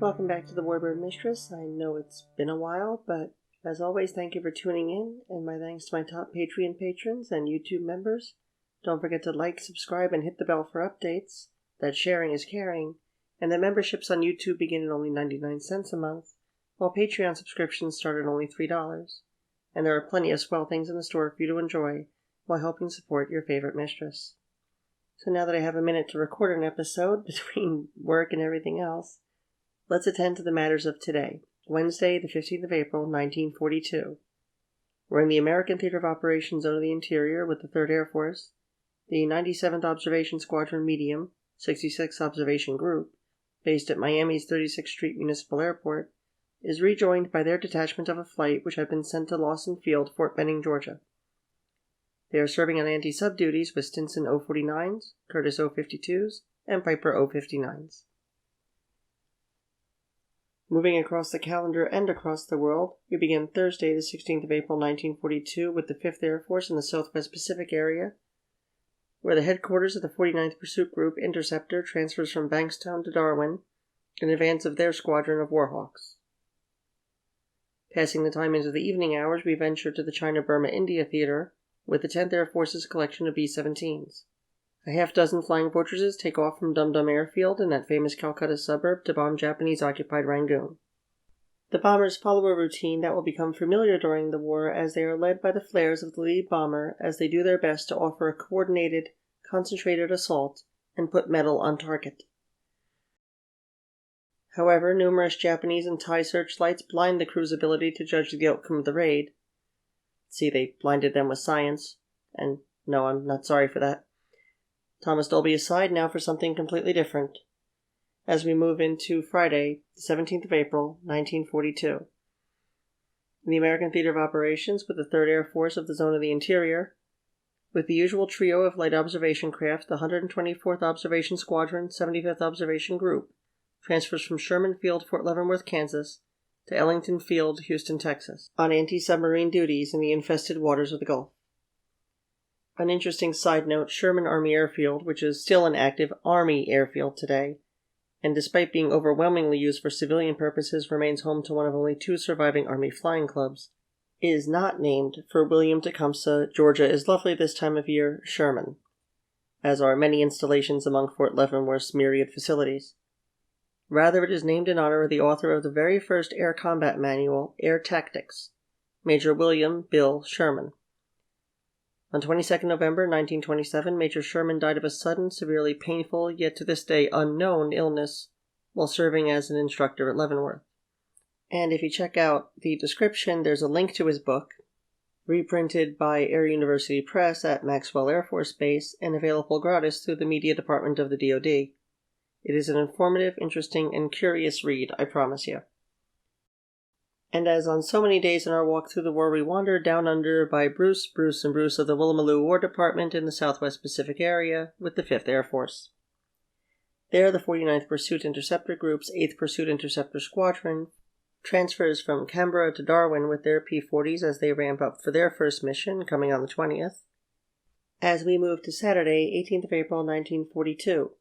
Welcome back to the Warbird Mistress. I know it's been a while, but as always, thank you for tuning in, and my thanks to my top Patreon patrons and YouTube members. Don't forget to like, subscribe, and hit the bell for updates. That sharing is caring, and the memberships on YouTube begin at only 99 cents a month, while Patreon subscriptions start at only $3. And there are plenty of swell things in the store for you to enjoy while helping support your favorite mistress. So now that I have a minute to record an episode between work and everything else, let's attend to the matters of today, Wednesday, the 15th of April, 1942. We're in the American Theater of Operations Zone of the Interior with the 3rd Air Force. The 97th Observation Squadron Medium, 66th Observation Group, based at Miami's 36th Street Municipal Airport, is rejoined by their detachment of a flight which had been sent to Lawson Field, Fort Benning, Georgia. They are serving on anti-sub duties with Stinson O-49s, Curtiss O-52s, and Piper O-59s. Moving across the calendar and across the world, we begin Thursday, the 16th of April, 1942, with the 5th Air Force in the Southwest Pacific area, where the headquarters of the 49th Pursuit Group Interceptor transfers from Bankstown to Darwin in advance of their squadron of Warhawks. Passing the time into the evening hours, we venture to the China-Burma-India Theater with the 10th Air Force's collection of B-17s. A half-dozen flying fortresses take off from Dum Dum Airfield in that famous Calcutta suburb to bomb Japanese-occupied Rangoon. The bombers follow a routine that will become familiar during the war as they are led by the flares of the lead bomber as they do their best to offer a coordinated, concentrated assault and put metal on target. However, numerous Japanese and Thai searchlights blind the crew's ability to judge the outcome of the raid. See, they blinded them with science, and no, I'm not sorry for that. Thomas Dolby aside, now for something completely different, as we move into Friday, the 17th of April, 1942. In the American Theater of Operations with the 3rd Air Force of the Zone of the Interior, with the usual trio of light observation craft, the 124th Observation Squadron, 75th Observation Group, transfers from Sherman Field, Fort Leavenworth, Kansas, to Ellington Field, Houston, Texas, on anti-submarine duties in the infested waters of the Gulf. An interesting side note, Sherman Army Airfield, which is still an active Army airfield today, and despite being overwhelmingly used for civilian purposes, remains home to one of only 2 surviving Army flying clubs, is not named for William Tecumseh, Georgia is lovely this time of year, Sherman, as are many installations among Fort Leavenworth's myriad facilities. Rather, it is named in honor of the author of the very first air combat manual, Air Tactics, Major William Bill Sherman. On 22 November 1927, Major Sherman died of a sudden, severely painful, yet to this day unknown illness while serving as an instructor at Leavenworth. And if you check out the description, there's a link to his book, reprinted by Air University Press at Maxwell Air Force Base and available gratis through the media department of the DoD. It is an informative, interesting, and curious read, I promise you. And as on so many days in our walk through the war, we wander down under by Bruce of the Woolloomooloo War Department in the Southwest Pacific area with the 5th Air Force. There, the 49th Pursuit Interceptor Group's 8th Pursuit Interceptor Squadron transfers from Canberra to Darwin with their P-40s as they ramp up for their first mission, coming on the 20th. As we move to Saturday, 18th of April, 1942,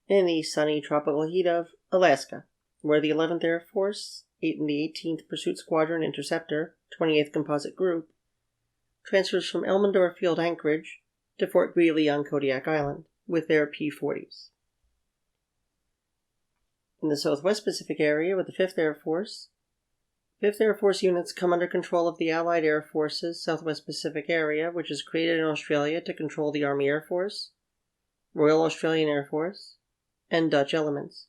in the sunny tropical heat of Alaska, where the 11th Air Force and the 18th Pursuit Squadron Interceptor, 28th Composite Group, transfers from Elmendorf Field Anchorage to Fort Greely on Kodiak Island with their P-40s. In the Southwest Pacific area with the 5th Air Force, 5th Air Force units come under control of the Allied Air Force's Southwest Pacific area, which is created in Australia to control the Army Air Force, Royal Australian Air Force, and Dutch elements.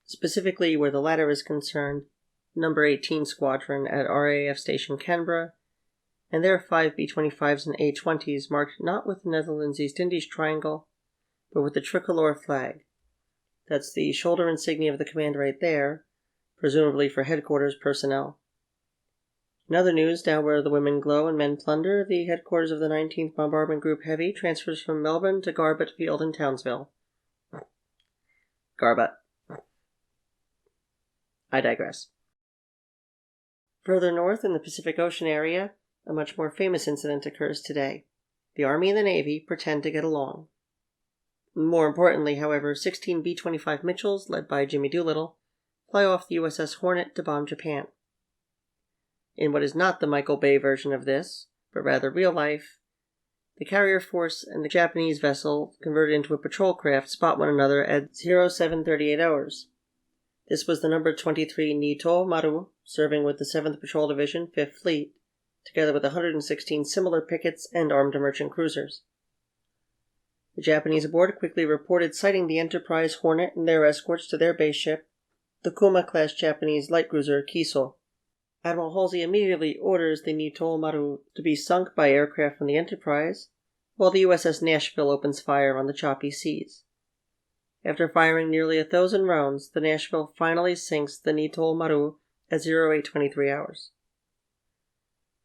Specifically, where the latter is concerned, Number 18 Squadron at RAF Station Canberra, and their 5 B-25s and A-20s marked not with the Netherlands East Indies Triangle, but with the tricolor flag. That's the shoulder insignia of the command right there, presumably for headquarters personnel. In other news, down where the women glow and men plunder, the headquarters of the 19th Bombardment Group Heavy transfers from Melbourne to Garbutt Field in Townsville. Garbutt. I digress. Further north in the Pacific Ocean area, a much more famous incident occurs today. The Army and the Navy pretend to get along. More importantly, however, 16 B-25 Mitchells, led by Jimmy Doolittle, fly off the USS Hornet to bomb Japan. In what is not the Michael Bay version of this, but rather real life, the carrier force and the Japanese vessel converted into a patrol craft spot one another at 0738 hours. This was the number 23 Nito Maru, serving with the 7th Patrol Division, 5th Fleet, together with 116 similar pickets and armed merchant cruisers. The Japanese aboard quickly reported sighting the Enterprise Hornet and their escorts to their base ship, the Kuma-class Japanese light cruiser Kiso. Admiral Halsey immediately orders the Nito Maru to be sunk by aircraft from the Enterprise, while the USS Nashville opens fire on the choppy seas. After firing nearly 1,000 rounds, the Nashville finally sinks the Nito Maru at 0823 hours.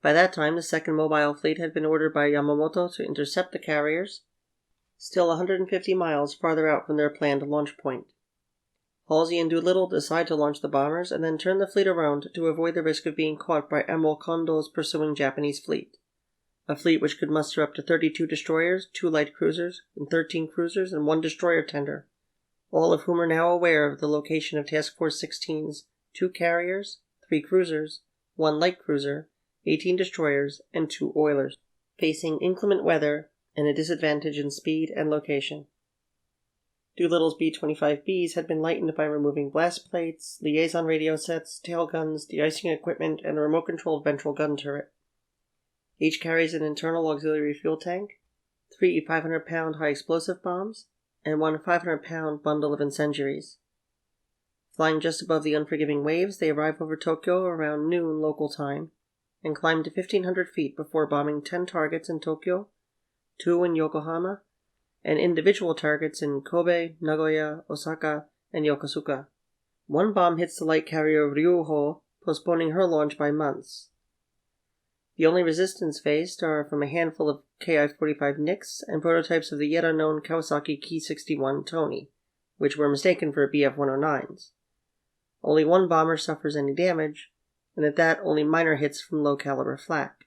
By that time, the 2nd Mobile Fleet had been ordered by Yamamoto to intercept the carriers, still 150 miles farther out from their planned launch point. Halsey and Doolittle decide to launch the bombers and then turn the fleet around to avoid the risk of being caught by Admiral Kondo's pursuing Japanese fleet, a fleet which could muster up to 32 destroyers, 2 light cruisers, and 13 cruisers, and 1 destroyer tender, all of whom are now aware of the location of Task Force 16's 2 carriers, 3 cruisers, 1 light cruiser, 18 destroyers, and 2 oilers, facing inclement weather and a disadvantage in speed and location. Doolittle's B-25Bs had been lightened by removing blast plates, liaison radio sets, tail guns, de-icing equipment, and a remote-controlled ventral gun turret. Each carries an internal auxiliary fuel tank, 3 500-pound high-explosive bombs, and 1 500-pound bundle of incendiaries. Flying just above the unforgiving waves, they arrive over Tokyo around noon local time, and climb to 1,500 feet before bombing 10 targets in Tokyo, 2 in Yokohama, and individual targets in Kobe, Nagoya, Osaka, and Yokosuka. 1 bomb hits the light carrier Ryuho, postponing her launch by months. The only resistance faced are from a handful of Ki-45 Nicks and prototypes of the yet-unknown Kawasaki Ki-61 Tony, which were mistaken for Bf-109s. Only 1 bomber suffers any damage, and at that only minor hits from low-caliber flak.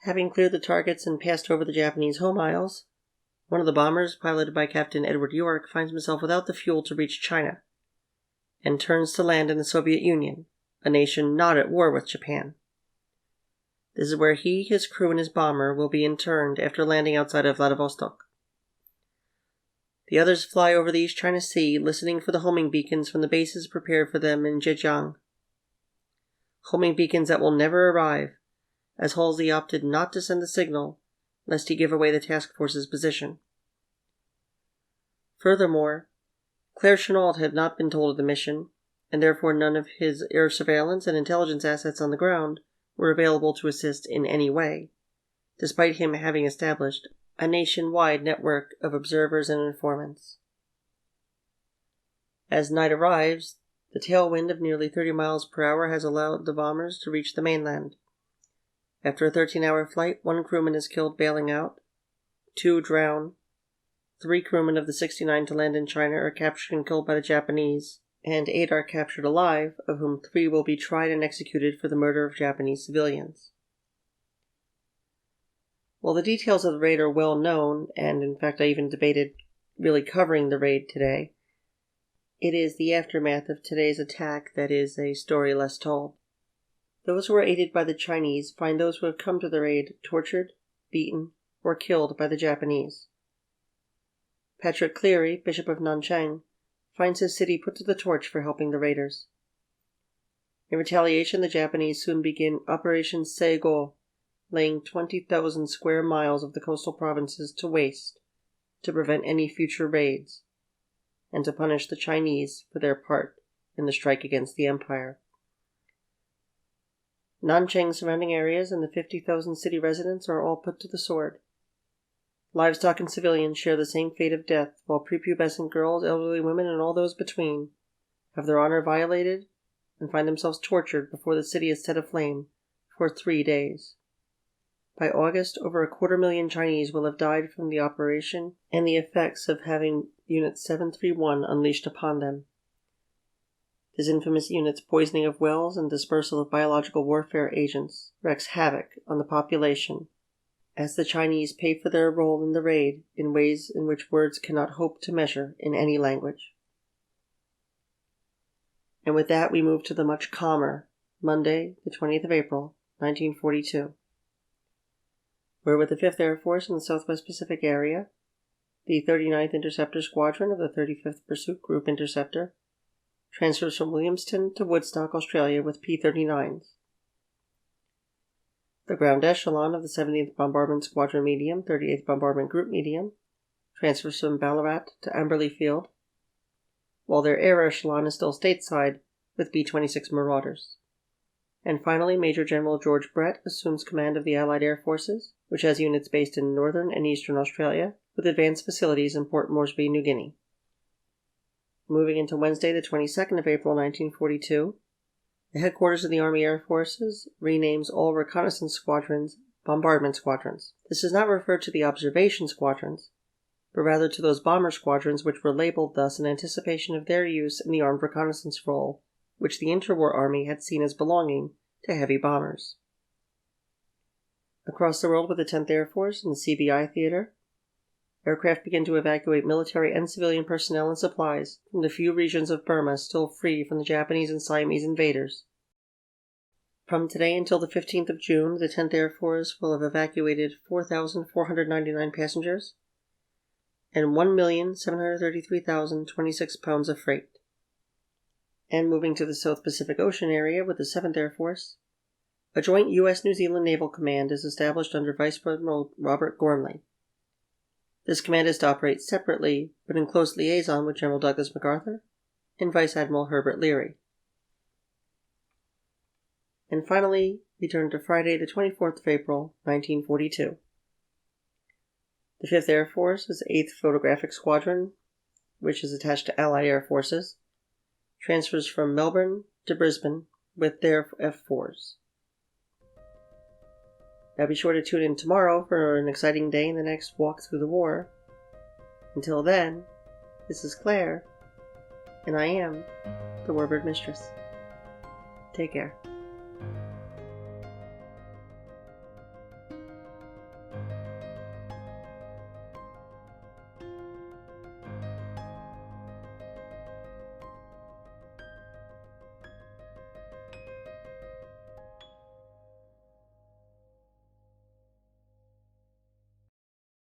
Having cleared the targets and passed over the Japanese home isles, one of the bombers, piloted by Captain Edward York, finds himself without the fuel to reach China, and turns to land in the Soviet Union, a nation not at war with Japan. This is where he, his crew, and his bomber will be interned after landing outside of Vladivostok. The others fly over the East China Sea, listening for the homing beacons from the bases prepared for them in Zhejiang. Homing beacons that will never arrive, as Halsey opted not to send the signal, lest he give away the task force's position. Furthermore, Claire Chennault had not been told of the mission, and therefore none of his air surveillance and intelligence assets on the ground were available to assist in any way, despite him having established a nationwide network of observers and informants. As night arrives, the tailwind of nearly 30 miles per hour has allowed the bombers to reach the mainland. After a 13-hour flight, 1 crewman is killed bailing out, 2 drown, 3 crewmen of the 69 to land in China are captured and killed by the Japanese, and 8 are captured alive, of whom 3 will be tried and executed for the murder of Japanese civilians. While the details of the raid are well known, and in fact I even debated really covering the raid today, it is the aftermath of today's attack that is a story less told. Those who are aided by the Chinese find those who have come to the raid tortured, beaten, or killed by the Japanese. Patrick Cleary, Bishop of Nanchang, finds his city put to the torch for helping the raiders. In retaliation, the Japanese soon begin Operation Seigo, laying 20,000 square miles of the coastal provinces to waste to prevent any future raids, and to punish the Chinese for their part in the strike against the empire. Nanchang's surrounding areas and the 50,000 city residents are all put to the sword. Livestock and civilians share the same fate of death, while prepubescent girls, elderly women, and all those between have their honor violated and find themselves tortured before the city is set aflame for 3 days. By August, over 250,000 Chinese will have died from the operation and the effects of having Unit 731 unleashed upon them. This infamous unit's poisoning of wells and dispersal of biological warfare agents wreaks havoc on the population, as the Chinese pay for their role in the raid in ways in which words cannot hope to measure in any language. And with that, we move to the much calmer Monday, the 20th of April, 1942, where with the 5th Air Force in the Southwest Pacific area, the 39th Interceptor Squadron of the 35th Pursuit Group Interceptor transfers from Williamstown to Woodstock, Australia with P-39s. The ground echelon of the 17th Bombardment Squadron Medium, 38th Bombardment Group Medium, transfers from Ballarat to Amberley Field, while their air echelon is still stateside with B-26 Marauders. And finally, Major General George Brett assumes command of the Allied Air Forces, which has units based in northern and eastern Australia, with advanced facilities in Port Moresby, New Guinea. Moving into Wednesday, the 22nd of April, 1942, the headquarters of the Army Air Forces renames all reconnaissance squadrons bombardment squadrons. This does not refer to the observation squadrons, but rather to those bomber squadrons which were labeled thus in anticipation of their use in the armed reconnaissance role, which the interwar Army had seen as belonging to heavy bombers. Across the world with the 10th Air Force in the CBI theater, aircraft begin to evacuate military and civilian personnel and supplies from the few regions of Burma still free from the Japanese and Siamese invaders. From today until the 15th of June, the 10th Air Force will have evacuated 4,499 passengers and 1,733,026 pounds of freight. And moving to the South Pacific Ocean area with the 7th Air Force, a joint U.S.-New Zealand Naval Command is established under Vice Admiral Robert Gormley. This command is to operate separately, but in close liaison with General Douglas MacArthur and Vice Admiral Herbert Leary. And finally, we turn to Friday, the 24th of April, 1942. The 5th Air Force is 8th Photographic Squadron, which is attached to Allied Air Forces, transfers from Melbourne to Brisbane with their F-4s. Now be sure to tune in tomorrow for an exciting day in the next walk through the war. Until then, this is Claire, and I am the Warbird Mistress. Take care.